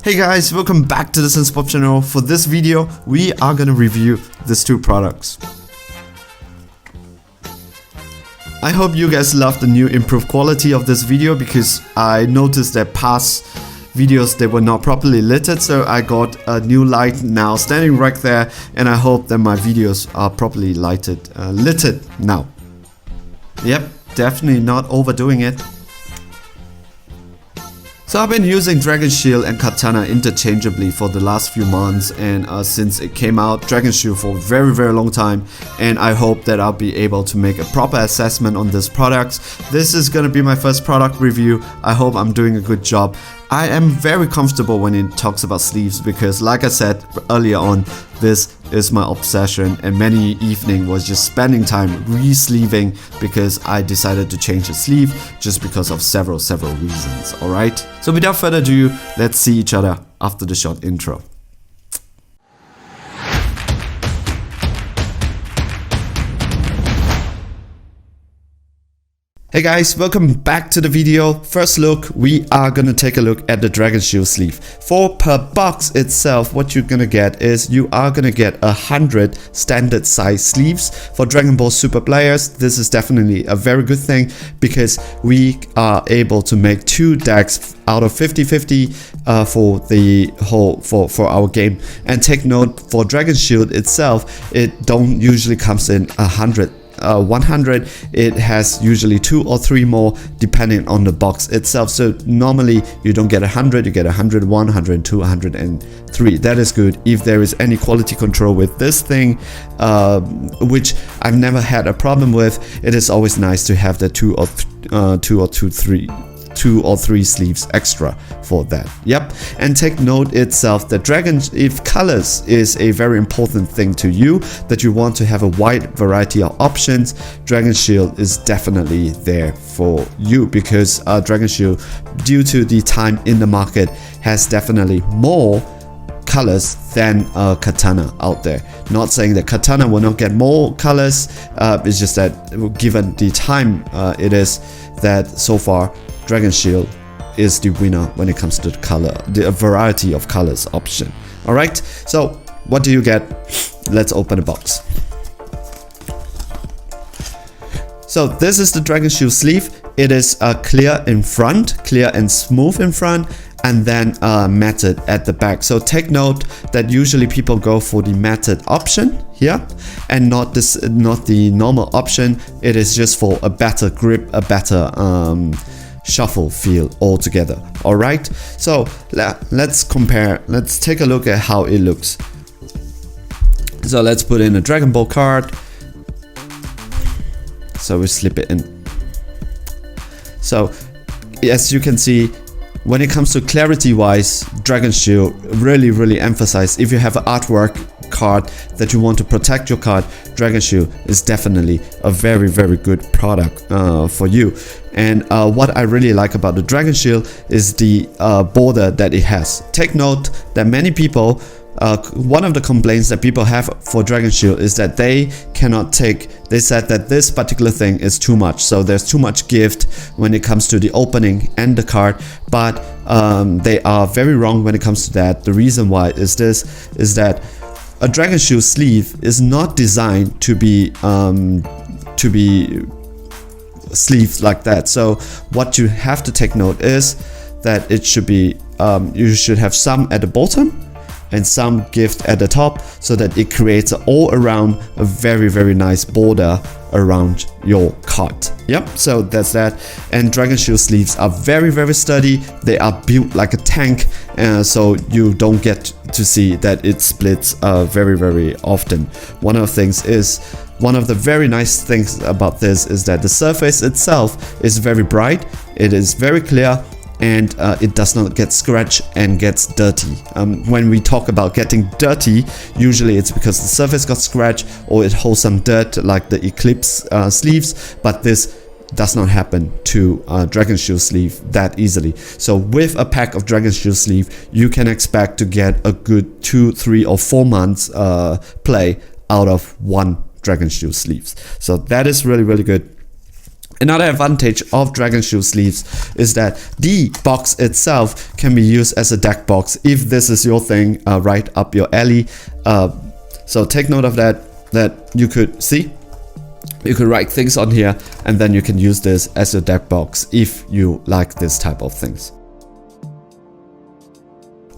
Hey guys, welcome back to the Sunspot channel. For this video, we are gonna review these two products. I hope you guys love the new improved quality of this video because I noticed that past videos they were not properly lit, so I got a new light now standing right there, and I hope that my videos are properly lit now. Yep, definitely not overdoing it. So I've been using Dragon Shield and Katana interchangeably for the last few months, and since it came out, Dragon Shield for a very long time, and I hope that I'll be able to make a proper assessment on this product. This is gonna be my first product review. I hope I'm doing a good job. I am very comfortable when it talks about sleeves because, like I said earlier on, this is my obsession, and many evening was just spending time re-sleeving because I decided to change the sleeve just because of several reasons. Alright, so without further ado, let's see each other after the short intro. Hey guys, welcome back to the video. First look, we are gonna take a look at the Dragon Shield sleeve. For per box itself, what you're gonna get is you are gonna get 100 standard size sleeves. For Dragon Ball Super players, this is definitely a very good thing because we are able to make 2 decks out of 50-50 for the whole for our game. And take note, for Dragon Shield itself, it don't usually comes in 100. 100, it has usually 2 or 3 more depending on the box itself. So normally you don't get 100, you get 101, 102, 103. That is good. If there is any quality control with this thing, which I've never had a problem with, it is always nice to have the 2 or 3 sleeves extra for that. Yep, and take note itself that if colors is a very important thing to you, that you want to have a wide variety of options, Dragon Shield is definitely there for you because Dragon Shield, due to the time in the market, has definitely more colors than Katana out there. Not saying that Katana will not get more colors, it's just that given the time it is that so far Dragon Shield is the winner when it comes to the variety of colors option. Alright, so what do you get? Let's open the box. So this is the Dragon Shield sleeve. It is clear in front, clear and smooth in front, and then matted at the back. So take note that usually people go for the matted option here and not the normal option. It is just for a better grip, a better shuffle feel altogether. Alright, so let's compare. Let's take a look at how it looks. So let's put in a Dragon Ball card. So we slip it in. So as you can see, when it comes to clarity wise, Dragon Shield really emphasize, if you have an artwork card that you want to protect your card, Dragon Shield is definitely a very good product for you. And what I really like about the Dragon Shield is the border that it has. Take note that many people, one of the complaints that people have for Dragon Shield is that they said that this particular thing is too much, so there's too much gift when it comes to the opening and the card, but they are very wrong when it comes to that. The reason why is that a Dragon Shield sleeve is not designed to be sleeved like that. So what you have to take note is that it should be you should have some at the bottom and some gift at the top, so that it creates all around a very nice border around your card. Yep, so that's that. And Dragon Shield sleeves are very sturdy. They are built like a tank, so you don't get to see that it splits very often. One of the very nice things about this is that the surface itself is very bright, it is very clear, and it does not get scratched and gets dirty. When we talk about getting dirty, usually it's because the surface got scratched or it holds some dirt like the Eclipse sleeves, but this does not happen to Dragon Shield sleeve that easily. So with a pack of Dragon Shield sleeve, you can expect to get a good 2, 3 or 4 months play out of one Dragon Shield sleeves. So that is really good. Another advantage of Dragon Shield sleeves is that the box itself can be used as a deck box if this is your thing, right up your alley. So take note of that you could see. You could write things on here and then you can use this as your deck box if you like this type of things.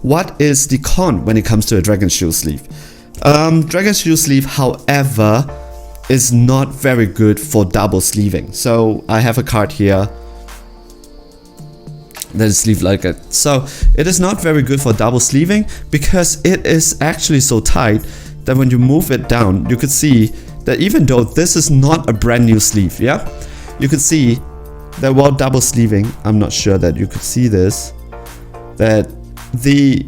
What is the con when it comes to a Dragon Shield sleeve? Dragon Shield sleeve, however, is not very good for double sleeving. So I have a card here that is sleeved like it. So it is not very good for double sleeving because it is actually so tight that when you move it down, you could see that even though this is not a brand new sleeve, yeah, you could see that while double sleeving, I'm not sure that you could see this, that the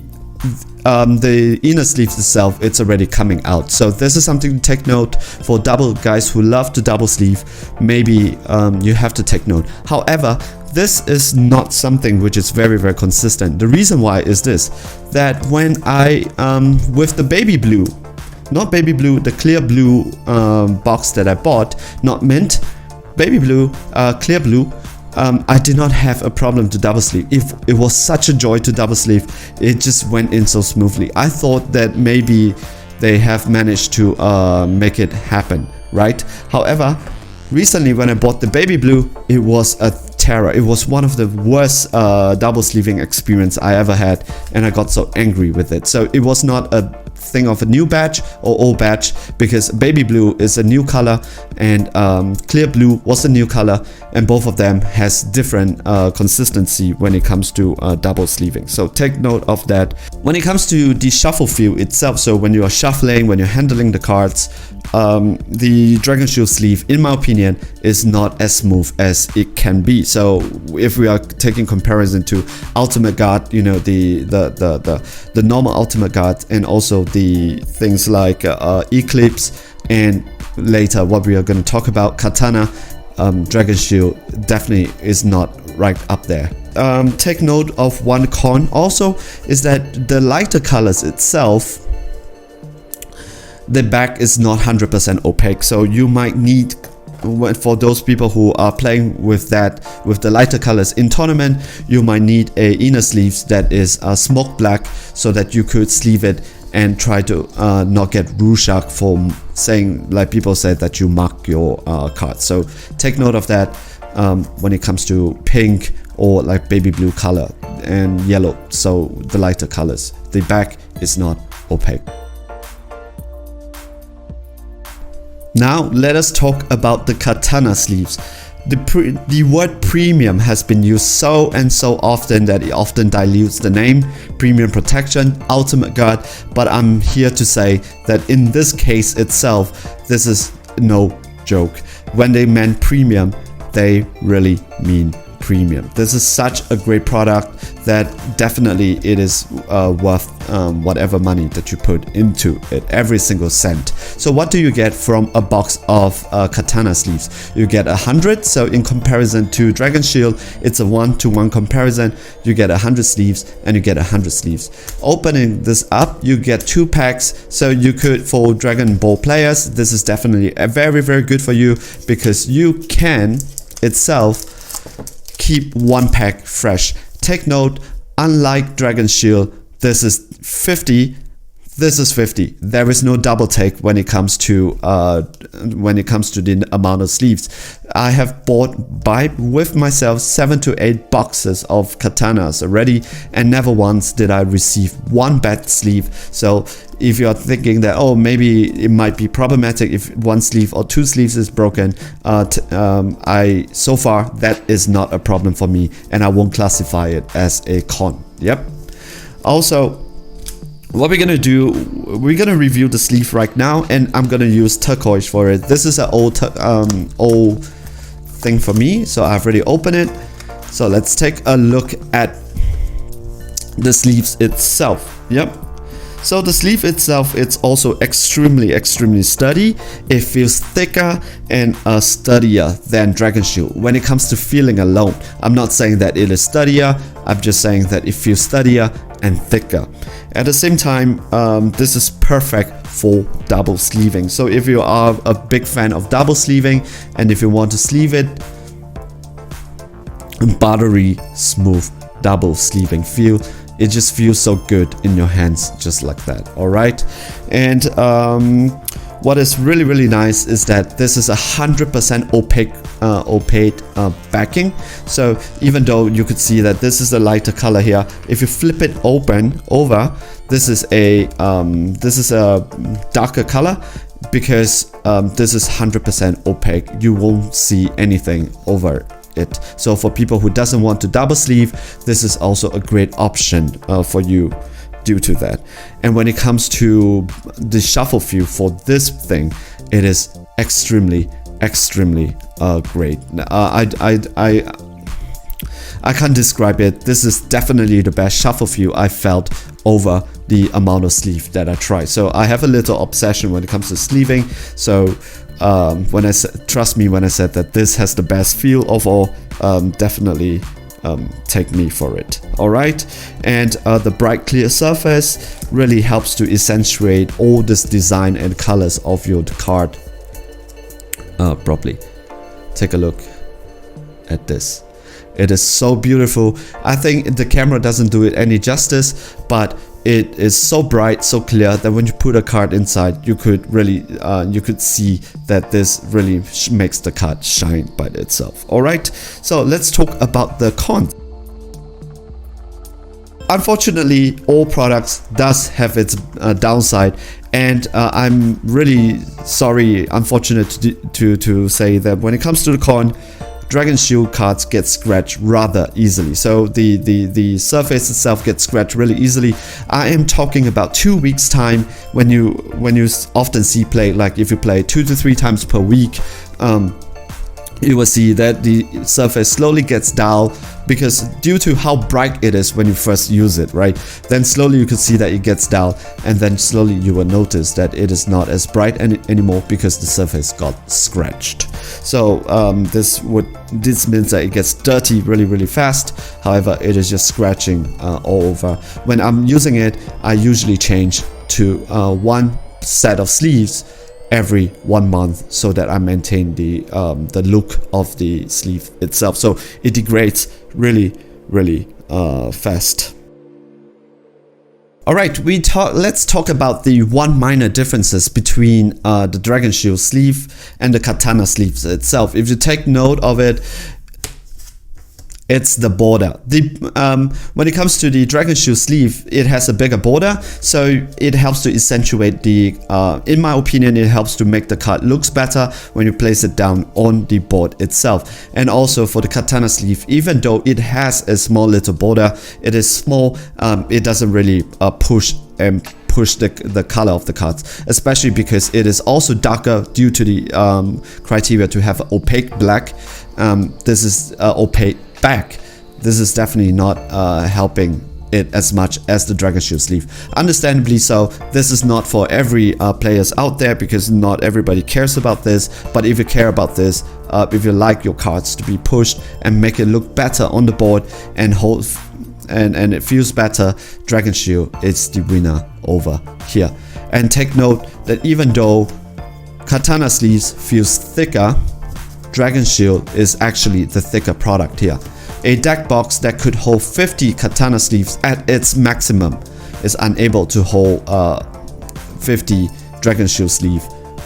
inner sleeves itself, it's already coming out. So this is something to take note for double guys who love to double sleeve. Maybe you have to take note. However, this is not something which is very, very consistent. The reason why is this, that when I with the baby blue, not baby blue, the clear blue box that I bought, not mint, baby blue, clear blue, I did not have a problem to double sleeve. It was such a joy to double sleeve. It just went in so smoothly. I thought that maybe they have managed to make it happen, right? However, recently when I bought the baby blue, it was a terror. It was one of the worst double sleeving experience I ever had, and I got so angry with it. So it was not a thing of a new batch or old batch, because baby blue is a new color and clear blue was a new color, and both of them has different consistency when it comes to double sleeving. So take note of that. When it comes to the shuffle feel itself, so when you are shuffling, when you're handling the cards, the Dragon Shield sleeve, in my opinion, is not as smooth as it can be. So if we are taking comparison to Ultimate Guard, you know, the normal Ultimate Guard, and also the things like Eclipse, and later what we are going to talk about, Katana, Dragon Shield definitely is not right up there. Take note of one con also is that the lighter colors itself, the back is not 100% opaque, so you might need, for those people who are playing with that, with the lighter colors in tournament, you might need a inner sleeves that is smoke black, so that you could sleeve it and try to not get Rorschach for saying, like people said, that you mark your cards. So take note of that when it comes to pink or like baby blue color and yellow, so the lighter colors. The back is not opaque. Now let us talk about the Katana sleeves. The word premium has been used so often that it often dilutes the name. Premium protection, ultimate guard, but I'm here to say that in this case itself, this is no joke. When they meant premium, they really mean premium. This is such a great product that definitely it is worth whatever money that you put into it, every single cent. So what do you get from a box of Katana sleeves? You get 100, so in comparison to Dragon Shield, it's a 1-to-1 comparison. You get 100 sleeves and you get 100 sleeves. Opening this up, you get 2 packs, so you could, for Dragon Ball players, this is definitely a very, very good for you, because you can itself keep 1 pack fresh. Take note, unlike Dragon Shield, this is 50. This is 50. There is no double take when it comes to the amount of sleeves. I have bought with myself 7 to 8 boxes of katanas already, and never once did I receive 1 bad sleeve. So if you are thinking that, oh, maybe it might be problematic if 1 sleeve or 2 sleeves is broken, so far that is not a problem for me, and I won't classify it as a con. Yep. Also, what we're gonna do, we're gonna review the sleeve right now, and I'm gonna use turquoise for it. This is an old thing for me, so I've already opened it. So let's take a look at the sleeves itself. Yep. So the sleeve itself, it's also extremely sturdy. It feels thicker and sturdier than Dragon Shield. When it comes to feeling alone, I'm not saying that it is sturdier, I'm just saying that it feels sturdier and thicker. At the same time, this is perfect for double sleeving. So if you are a big fan of double sleeving, and if you want to sleeve it, buttery smooth double sleeving feel. It just feels so good in your hands, just like that. All right, and what is really nice is that this is 100% opaque backing. So even though you could see that this is a lighter color here, if you flip it over, this is a darker color, because this is 100% opaque. You won't see anything over it. So for people who doesn't want to double sleeve, this is also a great option for you due to that. And when it comes to the shuffle feel for this thing, it is extremely great. I can't describe it. This is definitely the best shuffle feel I felt over the amount of sleeve that I tried. So I have a little obsession when it comes to sleeving. So trust me when I said that this has the best feel of all, definitely take me for it. All right, and the bright clear surface really helps to accentuate all this design and colors of your card properly. Take a look at this. It is so beautiful. I think the camera doesn't do it any justice, but it is so bright, so clear that when you put a card inside, you could really you could see that this really makes the card shine by itself. All right, so let's talk about the cons. Unfortunately, all products does have its downside, and I'm really sorry, unfortunate to say that when it comes to the con, Dragon Shield cards get scratched rather easily. So the surface itself gets scratched really easily. I am talking about 2 weeks time when you often see play, like if you play 2 to 3 times per week, you will see that the surface slowly gets dull, because due to how bright it is when you first use it, right? Then slowly you can see that it gets dull, and then slowly you will notice that it is not as bright anymore because the surface got scratched. So this means that it gets dirty really fast. However, it is just scratching all over. When I'm using it, I usually change to one set of sleeves every 1 month, so that I maintain the look of the sleeve itself. So it degrades really fast. Alright, let's talk about the one minor differences between the Dragon Shield sleeve and the Katana sleeves itself. If you take note of it, it's the border. When it comes to the Dragon Shield sleeve, it has a bigger border, so it helps to accentuate the, in my opinion, it helps to make the card looks better when you place it down on the board itself. And also for the Katana sleeve, even though it has a small little border, it is small, it doesn't really push the color of the cards, especially because it is also darker due to the criteria to have opaque black. This is opaque back. This is definitely not helping it as much as the Dragon Shield sleeve. Understandably so, this is not for every players out there, because not everybody cares about this. But if you care about this, if you like your cards to be pushed and make it look better on the board and hold and it feels better, Dragon Shield is the winner over here. And take note that even though Katana sleeves feels thicker, Dragon Shield is actually the thicker product here. A deck box that could hold 50 Katana sleeves at its maximum is unable to hold 50 Dragon Shield sleeve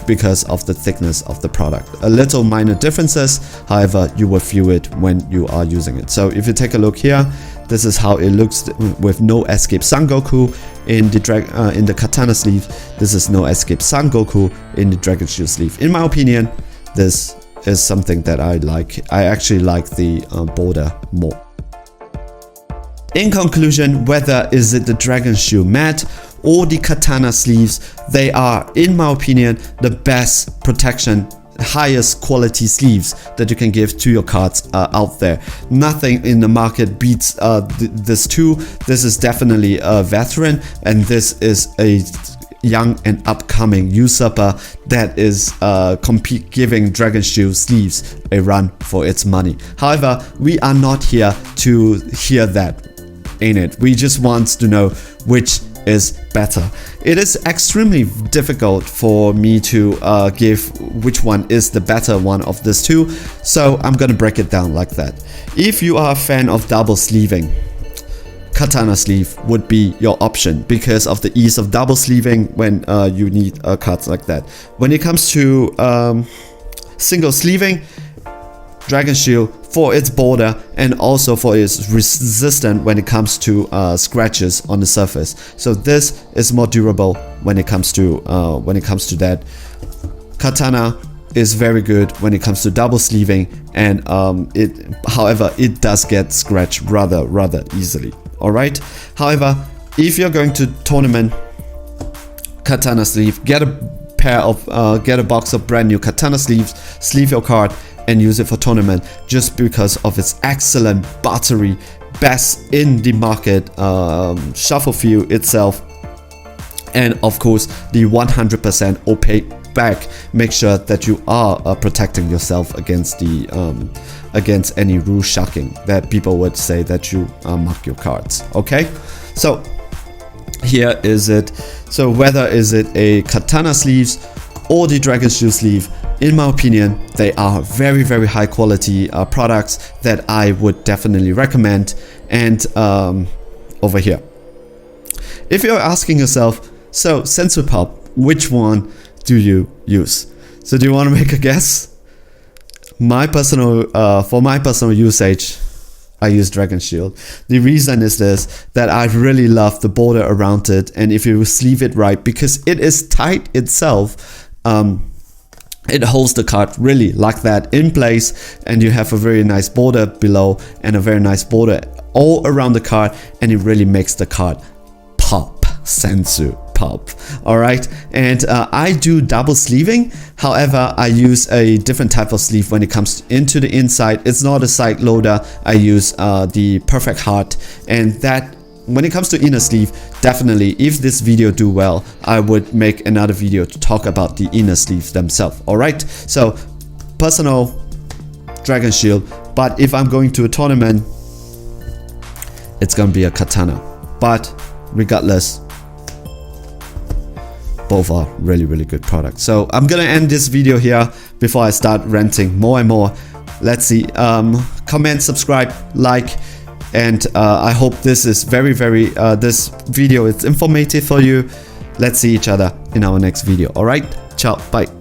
because of the thickness of the product. A little minor differences, however, you will feel it when you are using it. So if you take a look here, this is how it looks with no Escape Son Goku in the Katana sleeve. This is no Escape Son Goku in the Dragon Shield sleeve. In my opinion, this is something that I like. I actually like the border more. In conclusion, whether is it the Dragon Shield matte or the Katana sleeves, they are, in my opinion, the best protection, highest quality sleeves that you can give to your cards out there. Nothing in the market beats this two. This is definitely a veteran, and this is a young and upcoming usurper that is giving Dragon Shield sleeves a run for its money. However, we are not here to hear that, ain't it? We just want to know which is better. It is extremely difficult for me to give which one is the better one of these two, so I'm gonna break it down like that. If you are a fan of double sleeving, Katana sleeve would be your option because of the ease of double sleeving when you need cards like that. When it comes to single sleeving, Dragon Shield, for its border and also for its resistance when it comes to scratches on the surface. So this is more durable when it comes to that. Katana is very good when it comes to double sleeving, and however, it does get scratched rather easily. All right. However, if you're going to tournament, Katana sleeve, get a box of brand new Katana sleeves, sleeve your card, and use it for tournament just because of its excellent battery, best in the market shuffle feel itself, and of course the 100% opaque back. Make sure that you are protecting yourself against the against any rule shocking that people would say that you mark your cards. Okay, so here is it. So whether is it a Katana sleeves or the Dragon Shield sleeve, in my opinion, they are very high quality products that I would definitely recommend. And over here, if you're asking yourself, so Sensu Pop, which one do you use? So do you want to make a guess? My personal, for my personal usage, I use Dragon Shield. The reason is this, that I really love the border around it, and if you sleeve it right, because it is tight itself, it holds the card really like that in place, and you have a very nice border below and a very nice border all around the card, and it really makes the card pop. Sensu Pop. Alright, and I do double sleeving. However, I use a different type of sleeve when it comes into the inside. It's not a side loader. I use the Perfect Heart, and that when it comes to inner sleeve, definitely if this video do well, I would make another video to talk about the inner sleeves themselves. Alright, so personal Dragon Shield, but if I'm going to a tournament, it's gonna be a Katana. But regardless, both are really good products. So I'm gonna end this video here before I start ranting more and more. Let's see, comment, subscribe, like, and I hope this is this video is informative for you. Let's see each other in our next video. All right, ciao, bye.